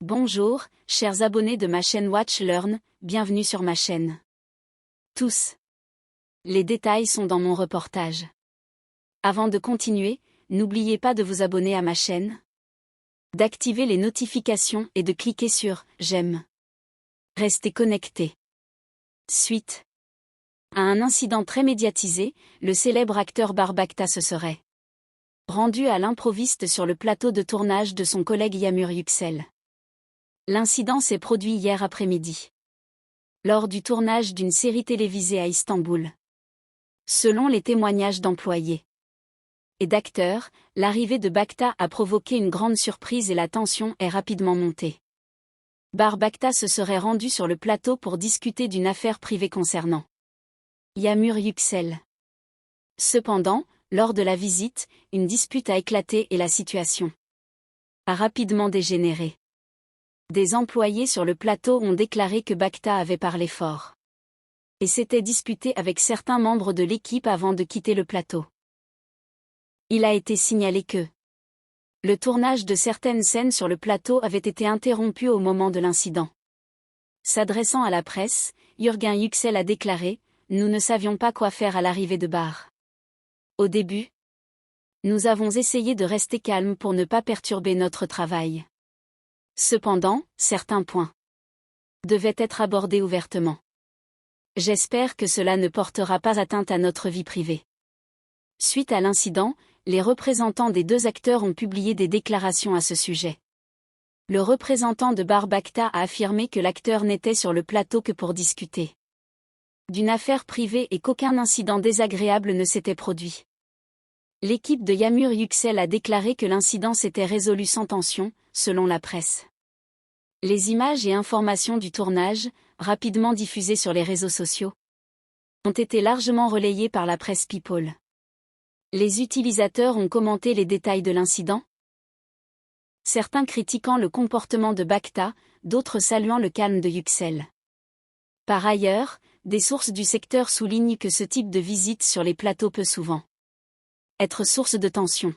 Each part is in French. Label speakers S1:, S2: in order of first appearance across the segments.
S1: Bonjour, chers abonnés de ma chaîne Watch Learn, bienvenue sur ma chaîne. Tous. Les détails sont dans mon reportage. Avant de continuer, n'oubliez pas de vous abonner à ma chaîne, d'activer les notifications et de cliquer sur « J'aime ». Restez connectés. Suite. À un incident très médiatisé, le célèbre acteur Barbacta se serait rendu à l'improviste sur le plateau de tournage de son collègue Yağmur Yüksel. L'incident s'est produit hier après-midi, lors du tournage d'une série télévisée à Istanbul. Selon les témoignages d'employés et d'acteurs, l'arrivée de Bacta a provoqué une grande surprise et la tension est rapidement montée. Barbacta se serait rendu sur le plateau pour discuter d'une affaire privée concernant Yağmur Yüksel. Cependant, lors de la visite, une dispute a éclaté et la situation a rapidement dégénéré. Des employés sur le plateau ont déclaré que Bacta avait parlé fort et s'était disputé avec certains membres de l'équipe avant de quitter le plateau. Il a été signalé que le tournage de certaines scènes sur le plateau avait été interrompu au moment de l'incident. S'adressant à la presse, Yağmur Yüksel a déclaré « Nous ne savions pas quoi faire à l'arrivée de Bar. Au début, nous avons essayé de rester calmes pour ne pas perturber notre travail. Cependant, certains points devaient être abordés ouvertement. J'espère que cela ne portera pas atteinte à notre vie privée. » Suite à l'incident, les représentants des deux acteurs ont publié des déclarations à ce sujet. Le représentant de Barbacta a affirmé que l'acteur n'était sur le plateau que pour discuter d'une affaire privée et qu'aucun incident désagréable ne s'était produit. L'équipe de Yağmur Yüksel a déclaré que l'incident s'était résolu sans tension, selon la presse. Les images et informations du tournage, rapidement diffusées sur les réseaux sociaux, ont été largement relayées par la presse People. Les utilisateurs ont commenté les détails de l'incident, certains critiquant le comportement de Bacta, d'autres saluant le calme de Yüksel. Par ailleurs, des sources du secteur soulignent que ce type de visite sur les plateaux peut souvent être source de tension.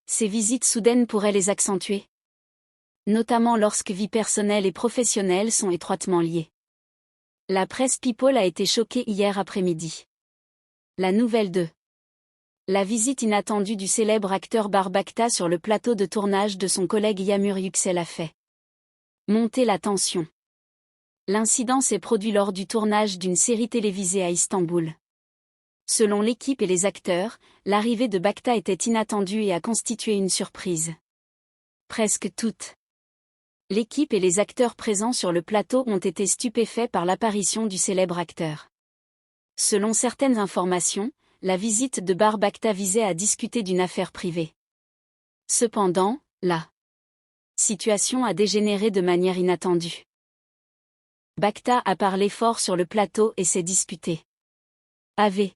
S1: Ces visites soudaines pourraient les accentuer, notamment lorsque vie personnelle et professionnelle sont étroitement liées. La presse People a été choquée hier après-midi. La nouvelle de la visite inattendue du célèbre acteur Barbacta sur le plateau de tournage de son collègue Yağmur Yüksel a fait monter la tension. L'incident s'est produit lors du tournage d'une série télévisée à Istanbul. Selon l'équipe et les acteurs, l'arrivée de Bacta était inattendue et a constitué une surprise. Presque toute l'équipe et les acteurs présents sur le plateau ont été stupéfaits par l'apparition du célèbre acteur. Selon certaines informations, la visite de Barbacta visait à discuter d'une affaire privée. Cependant, la situation a dégénéré de manière inattendue. Bacta a parlé fort sur le plateau et s'est disputé avec